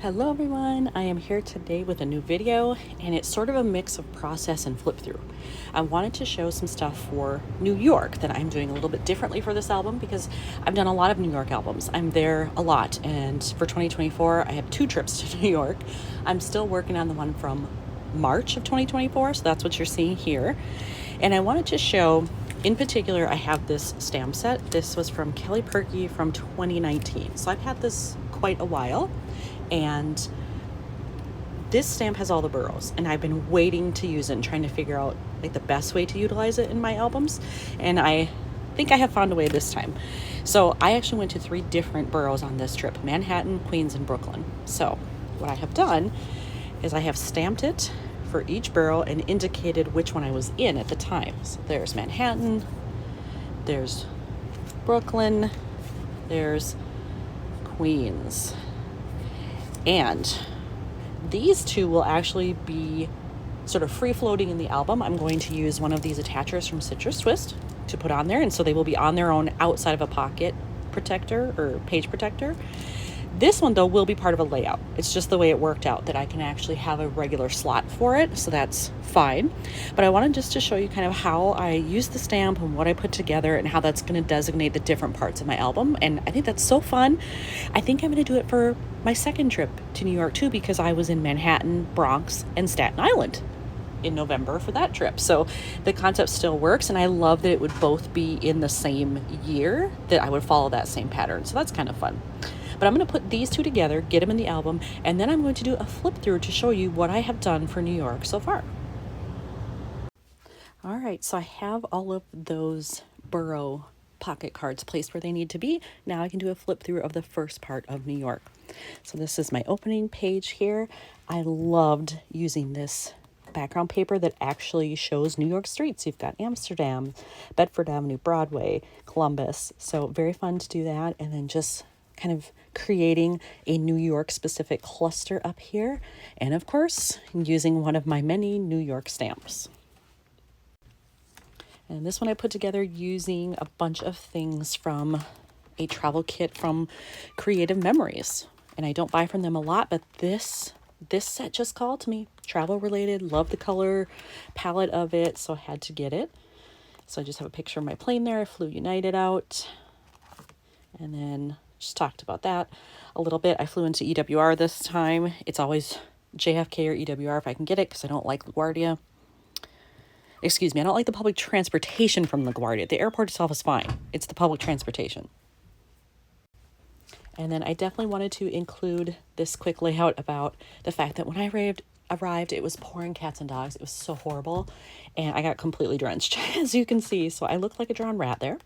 Hello everyone, I am here today with a new video and it's sort of a mix of process and flip through. I wanted to show some stuff for New York that I'm doing a little bit differently for this album because I've done a lot of New York albums. I'm there a lot, and for 2024 I have 2 trips to New York. I'm still working on the one from March of 2024, so that's what you're seeing here. And I wanted to show, in particular, I have this stamp set. This was from Kelly Perky from 2019. So I've had this quite a while. And this stamp has all the boroughs, and I've been waiting to use it and trying to figure out like the best way to utilize it in my albums. And I think I have found a way this time. So I actually went to 3 different boroughs on this trip: Manhattan, Queens, and Brooklyn. So what I have done is I have stamped it for each borough and indicated which one I was in at the time. So there's Manhattan, there's Brooklyn, there's Queens. And these 2 will actually be sort of free floating in the album. I'm going to use one of these attachers from Citrus Twist to put on there, and so they will be on their own outside of a pocket protector or page protector. This one, though, will be part of a layout. It's just the way it worked out that I can actually have a regular slot for it, so that's fine. But I wanted just to show you kind of how I use the stamp and what I put together and how that's going to designate the different parts of my album. And I think that's so fun. I think I'm going to do it for my second trip to New York, too, because I was in Manhattan, Bronx, and Staten Island in November for that trip. So the concept still works, and I love that it would both be in the same year, that I would follow that same pattern. So that's kind of fun. But I'm going to put these 2 together, get them in the album, and then I'm going to do a flip through to show you what I have done for New York so far. All right, so I have all of those borough pocket cards placed where they need to be. Now I can do a flip through of the first part of New York. So this is my opening page here. I loved using this background paper that actually shows New York streets. You've got Amsterdam, Bedford Avenue, Broadway, Columbus. So very fun to do that. And then just kind of creating a New York specific cluster up here. And of course, using one of my many New York stamps. And this one I put together using a bunch of things from a travel kit from Creative Memories. And I don't buy from them a lot, but this set just called to me. Travel related, love the color palette of it, so I had to get it. So I just have a picture of my plane there. I flew United out. And then just talked about that a little bit. I flew into EWR this time. It's always JFK or EWR if I can get it, because I don't like LaGuardia. Excuse me, I don't like the public transportation from LaGuardia. The airport itself is fine. It's the public transportation. And then I definitely wanted to include this quick layout about the fact that when I arrived, it was pouring cats and dogs. It was so horrible. And I got completely drenched, as you can see. So I looked like a drowned rat there.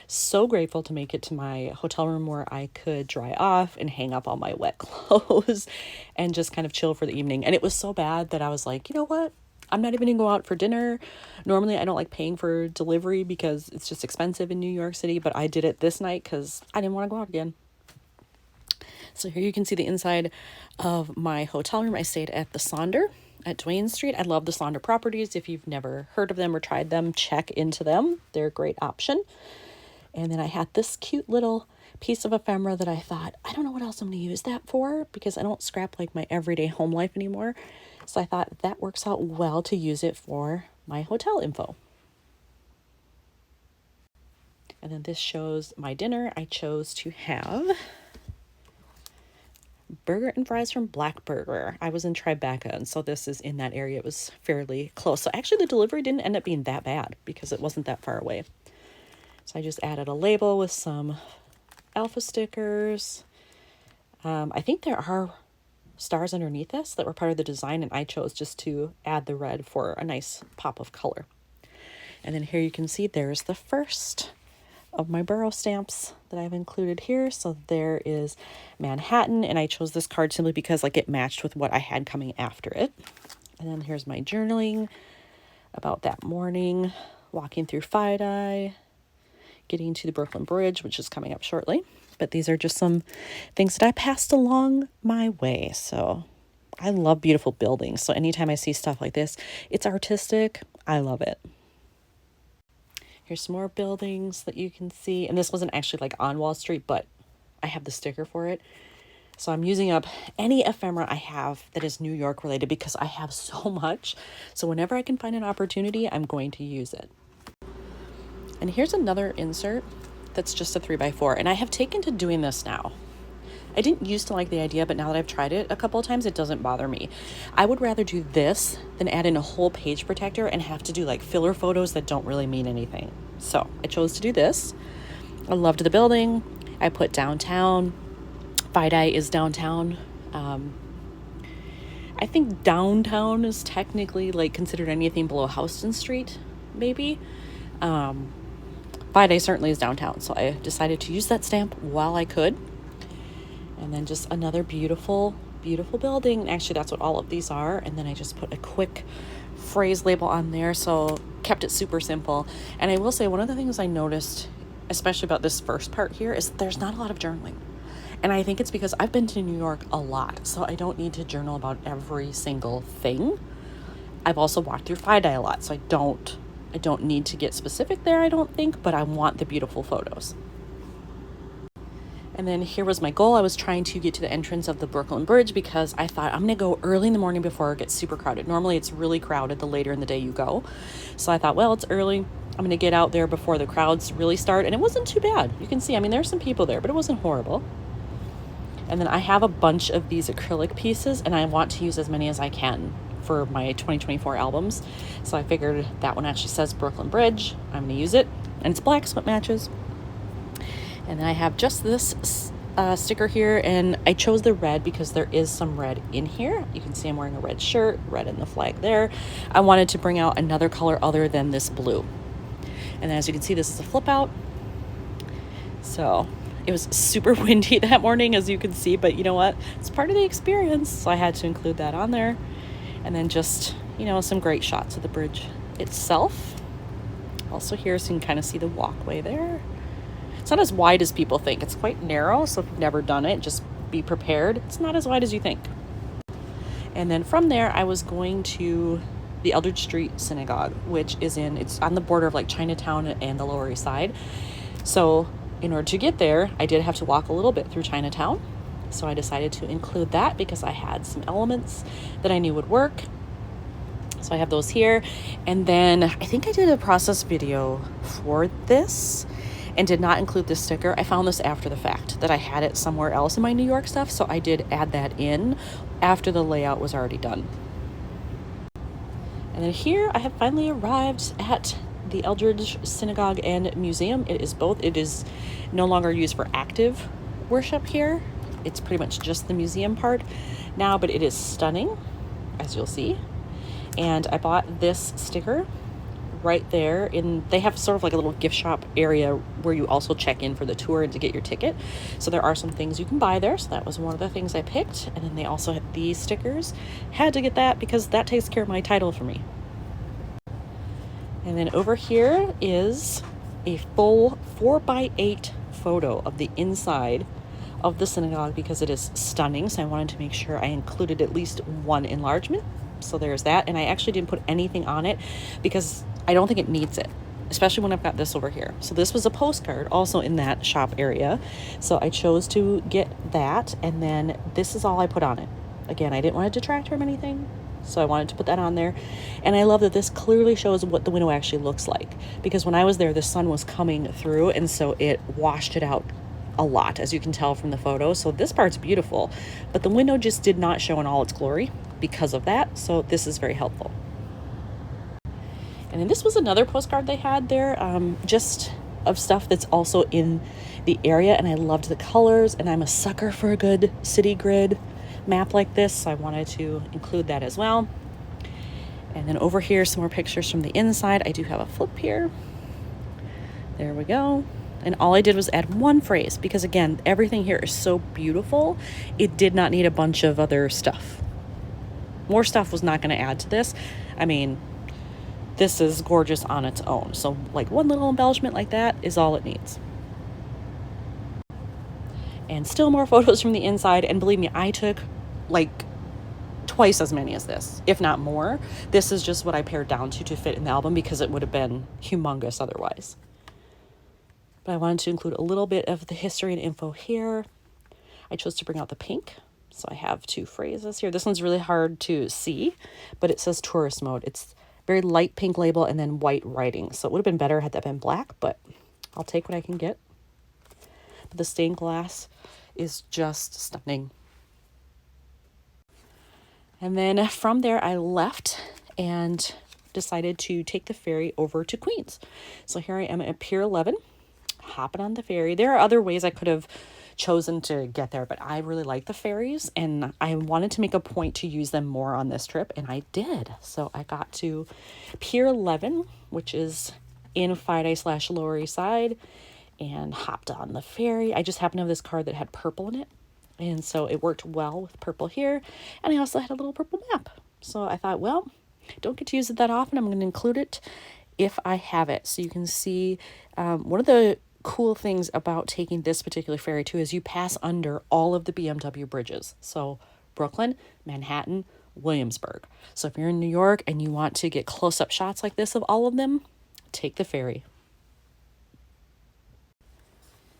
So grateful to make it to my hotel room where I could dry off and hang up all my wet clothes and just kind of chill for the evening. And it was so bad that I was like, you know what? I'm not even gonna go out for dinner. Normally I don't like paying for delivery because it's just expensive in New York City, but I did it this night because I didn't want to go out again. So here you can see the inside of my hotel room. I stayed at the Sonder at Duane Street. I love the Sonder properties. If you've never heard of them or tried them, check into them. They're a great option. And then I had this cute little piece of ephemera that I thought, I don't know what else I'm going to use that for, because I don't scrap like my everyday home life anymore. So I thought that works out well to use it for my hotel info. And then this shows my dinner. I chose to have burger and fries from Black Burger. I was in Tribeca, and so this is in that area. It was fairly close. So actually the delivery didn't end up being that bad because it wasn't that far away. So I just added a label with some alpha stickers. I think there are stars underneath this that were part of the design, and I chose just to add the red for a nice pop of color. And then here you can see there's the first of my borough stamps that I've included here. So there is Manhattan, and I chose this card simply because like it matched with what I had coming after it. And then here's my journaling about that morning, walking through Fide, getting to the Brooklyn Bridge, which is coming up shortly. But these are just some things that I passed along my way. So I love beautiful buildings. So anytime I see stuff like this, it's artistic. I love it. Here's some more buildings that you can see. And this wasn't actually like on Wall Street, but I have the sticker for it. So I'm using up any ephemera I have that is New York related because I have so much. So whenever I can find an opportunity, I'm going to use it. And here's another insert that's just a 3x4. And I have taken to doing this now. I didn't used to like the idea, but now that I've tried it a couple of times, it doesn't bother me. I would rather do this than add in a whole page protector and have to do like filler photos that don't really mean anything. So I chose to do this. I loved the building. I put downtown. Fide is downtown. I think downtown is technically like considered anything below Houston Street, maybe. Fide certainly is downtown, so I decided to use that stamp while I could. And then just another beautiful, beautiful building. Actually, that's what all of these are. And then I just put a quick phrase label on there, so kept it super simple. And I will say, one of the things I noticed, especially about this first part here, is there's not a lot of journaling. And I think it's because I've been to New York a lot, so I don't need to journal about every single thing. I've also walked through Fide a lot, so I don't need to get specific there, I don't think, but I want the beautiful photos. And then here was my goal. I was trying to get to the entrance of the Brooklyn Bridge because I thought I'm going to go early in the morning before it gets super crowded. Normally it's really crowded the later in the day you go. So I thought, well, it's early. I'm going to get out there before the crowds really start. And it wasn't too bad. You can see, I mean, there's some people there, but it wasn't horrible. And then I have a bunch of these acrylic pieces, and I want to use as many as I can for my 2024 albums. So I figured that one actually says Brooklyn Bridge. I'm going to use it. And it's black, so it matches. And then I have just this sticker here, and I chose the red because there is some red in here. You can see I'm wearing a red shirt, red in the flag there. I wanted to bring out another color other than this blue. And then as you can see, this is a flip out. So it was super windy that morning, as you can see, but you know what? It's part of the experience, so I had to include that on there. And then just, you know, some great shots of the bridge itself. Also here, so you can kind of see the walkway there. It's not as wide as people think. It's quite narrow, so if you've never done it, just be prepared. It's not as wide as you think. And then from there, I was going to the Eldridge Street Synagogue, which is it's on the border of like Chinatown and the Lower East Side. So in order to get there, I did have to walk a little bit through Chinatown. So I decided to include that because I had some elements that I knew would work. So I have those here. And then I think I did a process video for this and did not include this sticker. I found this after the fact that I had it somewhere else in my New York stuff. So I did add that in after the layout was already done. And then here I have finally arrived at the Eldridge Synagogue and Museum. It is both. It is no longer used for active worship here. It's pretty much just the museum part now, but it is stunning, as you'll see. And I bought this sticker right there. They have sort of like a little gift shop area where you also check in for the tour and to get your ticket. So there are some things you can buy there. So that was one of the things I picked. And then they also had these stickers. Had to get that because that takes care of my title for me. And then over here is a full 4x8 photo of the inside of the synagogue because it is stunning. So I wanted to make sure I included at least one enlargement. So there's that. And I actually didn't put anything on it because I don't think it needs it, especially when I've got this over here. So this was a postcard also in that shop area. So I chose to get that. And then this is all I put on it. Again, I didn't want to detract from anything, so I wanted to put that on there. And I love that this clearly shows what the window actually looks like, because when I was there, the sun was coming through, and so it washed it out a lot, as you can tell from the photo. So this part's beautiful, but the window just did not show in all its glory because of that. So this is very helpful. And then this was another postcard they had there, just of stuff that's also in the area. And I loved the colors, and I'm a sucker for a good city grid map like this, so I wanted to include that as well. And then over here, some more pictures from the inside. I do have a flip here. There we go. And all I did was add one phrase because, again, everything here is so beautiful. It did not need a bunch of other stuff. More stuff was not going to add to this. I mean, this is gorgeous on its own. So like one little embellishment like that is all it needs. And still more photos from the inside. And believe me, I took like twice as many as this, if not more. This is just what I pared down to fit in the album because it would have been humongous otherwise. But I wanted to include a little bit of the history and info here. I chose to bring out the pink. So I have two phrases here. This one's really hard to see, but it says tourist mode. It's very light pink label and then white writing. So it would have been better had that been black, but I'll take what I can get. But the stained glass is just stunning. And then from there, I left and decided to take the ferry over to Queens. So here I am at Pier 11, hopping on the ferry. There are other ways I could have chosen to get there, but I really like the ferries and I wanted to make a point to use them more on this trip, and I did. So I got to Pier 11, which is in Friday/Lower East Side, and hopped on the ferry. I just happened to have this card that had purple in it, and so it worked well with purple here. And I also had a little purple map. So I thought, well, don't get to use it that often. I'm going to include it if I have it. So you can see one of the cool things about taking this particular ferry too is you pass under all of the BMW bridges. So Brooklyn, Manhattan, Williamsburg. So if you're in New York and you want to get close-up shots like this of all of them, take the ferry.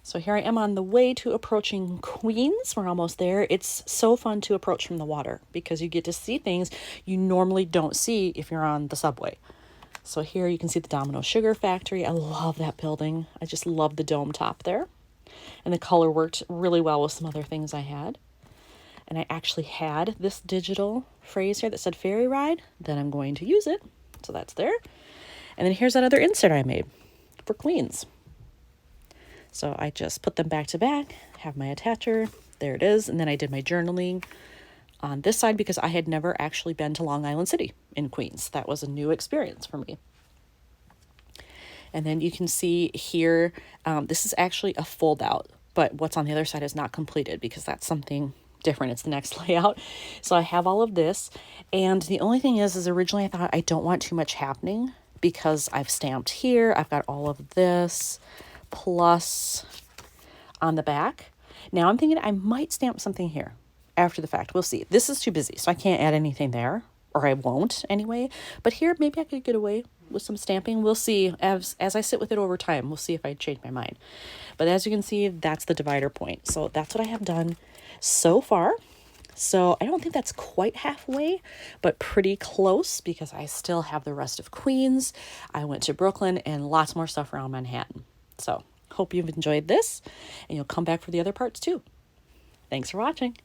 So here I am on the way to approaching Queens. We're almost there. It's so fun to approach from the water because you get to see things you normally don't see if you're on the subway. So here you can see the Domino Sugar Factory. I love that building. I just love the dome top there. And the color worked really well with some other things I had. And I actually had this digital phrase here that said ferry ride. Then I'm going to use it. So that's there. And then here's that other insert I made for Queens. So I just put them back to back, have my attacher. There it is. And then I did my journaling on this side because I had never actually been to Long Island City in Queens. That was a new experience for me. And then you can see here, this is actually a fold out, but what's on the other side is not completed because that's something different. It's the next layout. So I have all of this. And the only thing is originally I thought I don't want too much happening because I've stamped here. I've got all of this plus on the back. Now I'm thinking I might stamp something here after the fact. We'll see. This is too busy, so I can't add anything there, or I won't anyway. But here, maybe I could get away with some stamping. We'll see as I sit with it over time. We'll see if I change my mind. But as you can see, that's the divider point. So that's what I have done so far. So I don't think that's quite halfway, but pretty close because I still have the rest of Queens. I went to Brooklyn and lots more stuff around Manhattan. So hope you've enjoyed this and you'll come back for the other parts too. Thanks for watching.